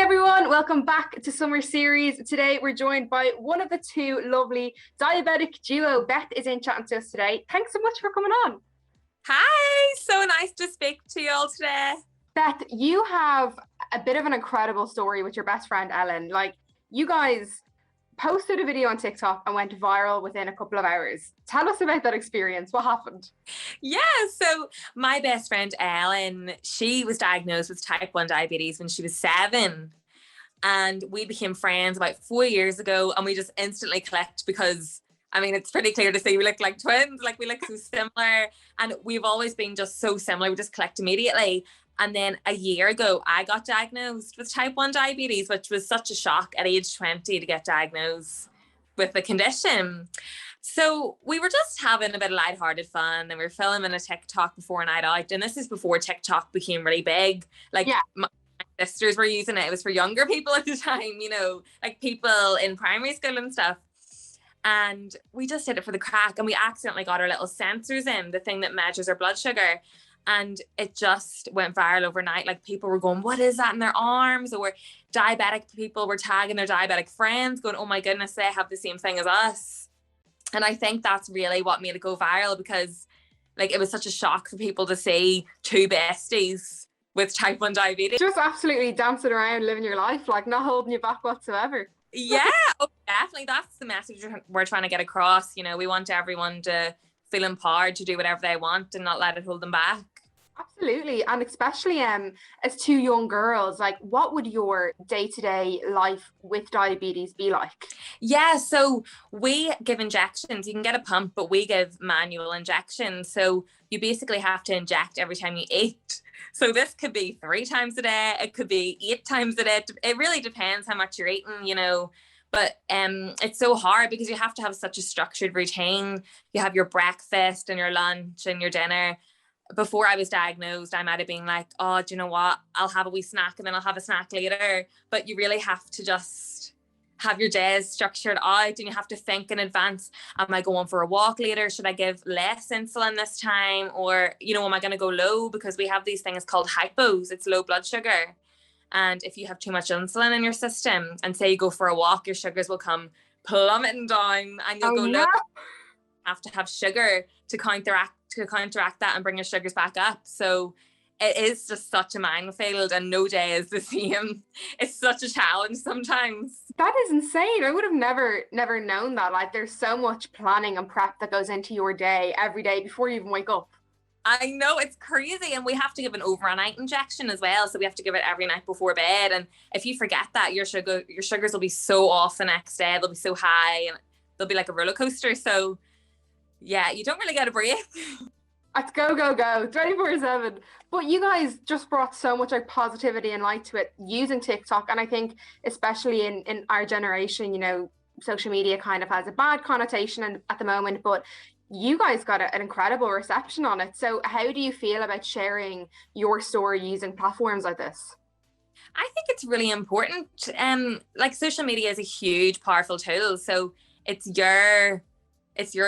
everyone, welcome back to Summer Series. Today we're joined by one of the two lovely Diabetic Duo. Beth is in chatting to us today. Thanks so much for coming on. Hi, so nice to speak to you all today. Beth, you have a bit of an incredible story with your best friend Ellen. Like, you guys posted a video on TikTok and went viral within a couple of hours. Tell us about that experience. What happened? Yeah, so my best friend Ellen, she was diagnosed with type 1 diabetes when she was 7. And we became friends about 4 years ago, and we just instantly clicked because, I mean, it's pretty clear to see we look like twins, like we look so similar, and we've always been just so similar. We just clicked immediately. And then a year ago, I got diagnosed with type 1 diabetes, which was such a shock at age 20 to get diagnosed with the condition. So we were just having a bit of lighthearted fun, and we were filming a TikTok before a night out. And this is before TikTok became really big. Like, my sisters were using it. It was for younger people at the time, you know, like people in primary school and stuff. And we just did it for the crack, and we accidentally got our little sensors in, the thing that measures our blood sugar. And it just went viral overnight. Like, people were going, what is that in their arms? Or diabetic people were tagging their diabetic friends going, oh my goodness, they have the same thing as us. And I think that's really what made it go viral, because like it was such a shock for people to see two besties with type 1 diabetes. Just absolutely dancing around, living your life, like not holding you back whatsoever. Yeah, definitely. That's the message we're trying to get across. You know, we want everyone to feel empowered to do whatever they want and not let it hold them back. Absolutely. And especially as two young girls, like, what would your day-to-day life with diabetes be like? Yeah, so we give injections. You can get a pump, but we give manual injections. So you basically have to inject every time you eat. So this could be 3 times a day. It could be 8 times a day. It really depends how much you're eating, you know. But it's so hard because you have to have such a structured routine. You have your breakfast and your lunch and your dinner. Before I was diagnosed, I might have been like, oh, do you know what? I'll have a wee snack and then I'll have a snack later. But you really have to just have your days structured out, and you have to think in advance. Am I going for a walk later? Should I give less insulin this time? Or, you know, am I going to go low? Because we have these things called hypos. It's low blood sugar. And if you have too much insulin in your system and say you go for a walk, your sugars will come plummeting down and you'll go low. You have to have sugar to counteract that and bring your sugars back up. So it is just such a minefield, and no day is the same. It's such a challenge sometimes. That is insane. I would have never known that. Like, there's so much planning and prep that goes into your day every day before you even wake up. I know, it's crazy. And we have to give an overnight injection as well. So we have to give it every night before bed. And if you forget that, your sugars will be so off the next day. They'll be so high and they'll be like a roller coaster. So yeah, you don't really get a break. It's go, 24/7. But you guys just brought so much like positivity and light to it using TikTok. And I think especially in our generation, you know, social media kind of has a bad connotation at the moment, but you guys got an incredible reception on it. So how do you feel about sharing your story using platforms like this? I think it's really important. Like, social media is a huge, powerful tool. So it's your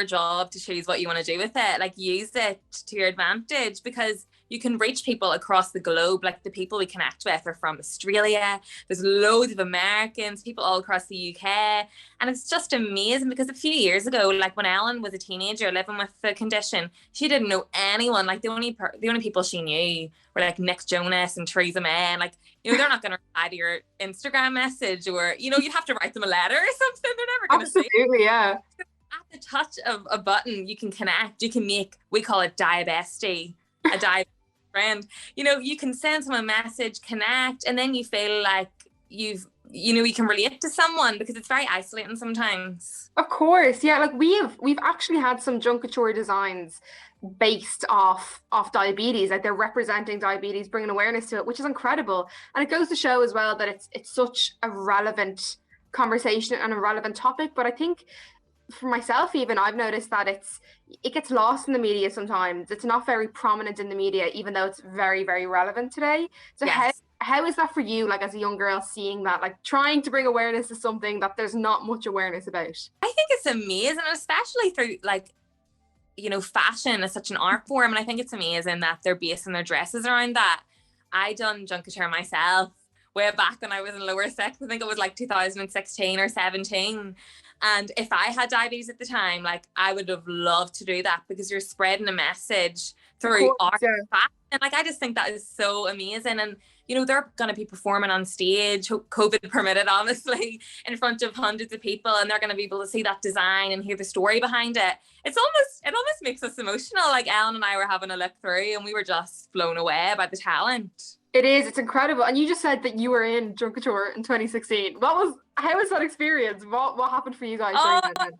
job to choose what you want to do with it. Like, use it to your advantage, because you can reach people across the globe. Like, the people we connect with are from Australia. There's loads of Americans, people all across the UK. And it's just amazing, because a few years ago, like when Ellen was a teenager living with the condition, she didn't know anyone. Like, the only people she knew were like Nick Jonas and Theresa May. And like, you know, they're not going to reply to your Instagram message, or, you know, you'd have to write them a letter or something. They're never going to see. Absolutely, yeah. At the touch of a button, you can connect. You can make, we call it diabestie, a diabetic friend. You know, you can send someone a message, connect, and then you feel like you can relate to someone, because it's very isolating sometimes. Of course, yeah. Like, we've actually had some Kouture designs based off diabetes. Like, they're representing diabetes, bringing awareness to it, which is incredible. And it goes to show as well that it's such a relevant conversation and a relevant topic. But I think for myself, even, I've noticed that it gets lost in the media sometimes. It's not very prominent in the media, even though it's very, very relevant today. So yes. How is that for you, like, as a young girl, seeing that, like, trying to bring awareness to something that there's not much awareness about? I think it's amazing, especially through, like, you know, fashion is such an art form, and I think it's amazing that they're basing their dresses around that. I done Kouture myself way back when I was in lower six. I think it was like 2016 or 17. And if I had diabetes at the time, like I would have loved to do that, because you're spreading a message through art. And like, I just think that is so amazing. And, you know, they're going to be performing on stage, COVID permitted, honestly, in front of hundreds of people. And they're going to be able to see that design and hear the story behind it. It almost makes us emotional. Like Ellen and I were having a look through and we were just blown away by the talent. It is. It's incredible. And you just said that you were in Drunk Kouture in 2016. How was that experience? What happened for you guys during that then?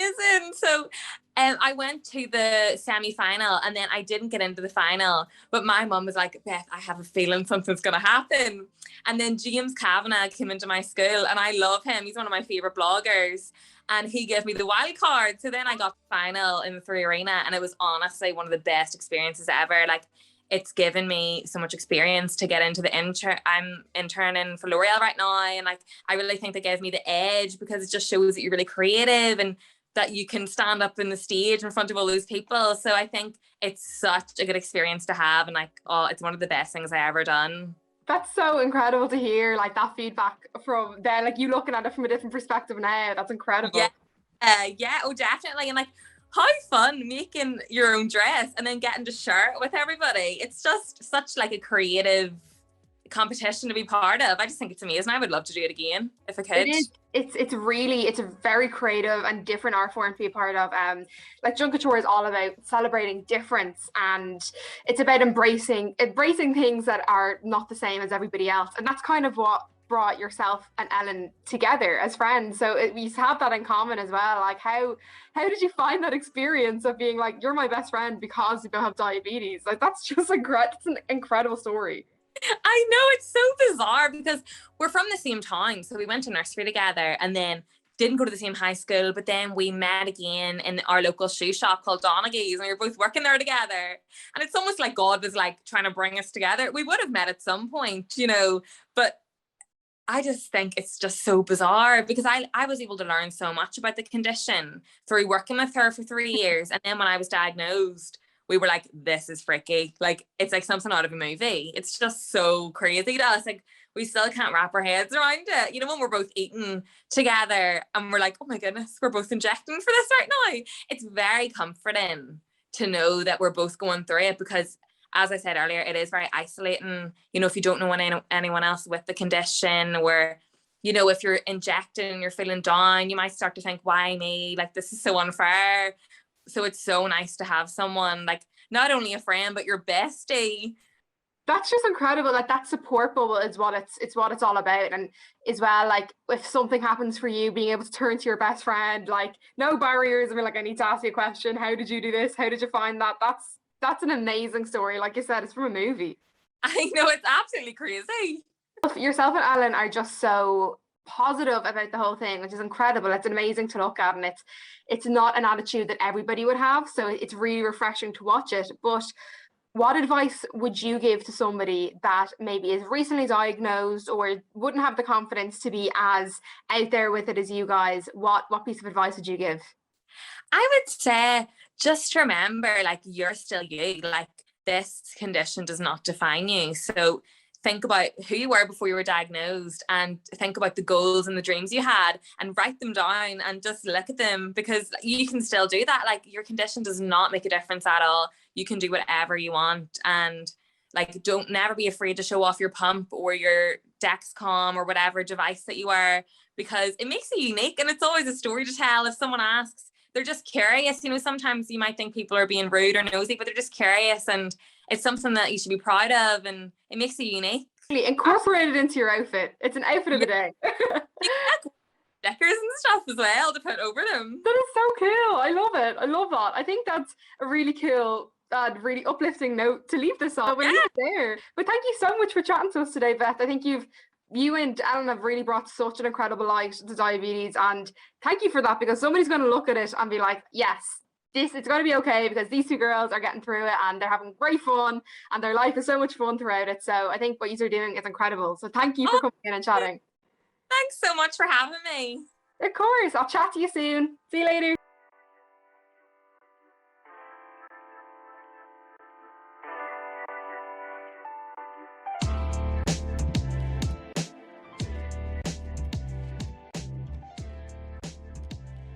Isn't so I went to the semi-final and then I didn't get into the final, but my mum was like, Beth, I have a feeling something's gonna happen. And then James Kavanagh came into my school, and I love him, he's one of my favorite bloggers, and he gave me the wild card. So then I got the final in the 3 Arena, and it was honestly one of the best experiences ever. Like, it's given me so much experience to get into I'm interning for L'Oreal right now, and like I really think that gave me the edge, because it just shows that you're really creative and that you can stand up in the stage in front of all those people. So I think it's such a good experience to have, and like, oh, it's one of the best things I ever done. That's so incredible to hear, like that feedback from then, like you looking at it from a different perspective now. That's incredible. Yeah, oh definitely. And like, how fun making your own dress and then getting to share it with everybody. It's just such like a creative competition to be part of. I just think it's amazing. I would love to do it again if I could. It is. It's a very creative and different art form to be a part of. Like Drunk Kouture is all about celebrating difference, and it's about embracing things that are not the same as everybody else. And that's kind of what brought yourself and Ellen together as friends. So you have that in common as well. Like how did you find that experience of being like, you're my best friend because you don't have diabetes? Like that's just it's an incredible story. I know, it's so bizarre because we're from the same town. So we went to nursery together and then didn't go to the same high school, but then we met again in our local shoe shop called Donaghy's, and we were both working there together. And it's almost like God was like trying to bring us together. We would have met at some point, you know, but I just think it's just so bizarre because I was able to learn so much about the condition through working with her for 3 years. And then when I was diagnosed, we were like, this is freaky. Like, it's like something out of a movie. It's just so crazy to us. Like, we still can't wrap our heads around it. You know, when we're both eating together and we're like, oh my goodness, we're both injecting for this right now. It's very comforting to know that we're both going through it because, as I said earlier, it is very isolating. You know, if you don't know anyone else with the condition, or, you know, if you're injecting and you're feeling down, you might start to think, why me? Like, this is so unfair. So it's so nice to have someone, like, not only a friend, but your bestie. That's just incredible. Like, that support bubble is what it's all about. And as well, like, if something happens for you, being able to turn to your best friend, like, no barriers. I mean, like, I need to ask you a question. How did you do this? How did you find that? That's an amazing story. Like you said, it's from a movie. I know, it's absolutely crazy. Yourself and Ellen are just so positive about the whole thing, which is incredible. It's amazing to look at, and it's not an attitude that everybody would have. So it's really refreshing to watch it. But what advice would you give to somebody that maybe is recently diagnosed or wouldn't have the confidence to be as out there with it as you guys? What piece of advice would you give? I would say just remember, like, you're still you. Like, this condition does not define you. So think about who you were before you were diagnosed and think about the goals and the dreams you had and write them down and just look at them, because you can still do that. Like, your condition does not make a difference at all. You can do whatever you want, and like, don't never be afraid to show off your pump or your Dexcom or whatever device that you are, because it makes you unique and it's always a story to tell. If someone asks, they're just curious. You know, sometimes you might think people are being rude or nosy, but they're just curious, and it's something that you should be proud of, and it makes you unique. Incorporate it into your outfit. It's an outfit of the day. Stickers and stuff as well to put over them. That is so cool. I love it. I love that. I think that's a really cool and really uplifting note to leave this on. We'll leave it there. But thank you so much for chatting to us today, Beth. I think you and Ellen have really brought such an incredible light to diabetes, and thank you for that, because somebody's going to look at it and be like, yes, it's going to be okay, because these two girls are getting through it and they're having great fun and their life is so much fun throughout it. So I think what you're doing is incredible. So thank you for coming in and chatting. Thanks so much for having me. Of course. I'll chat to you soon. See you later.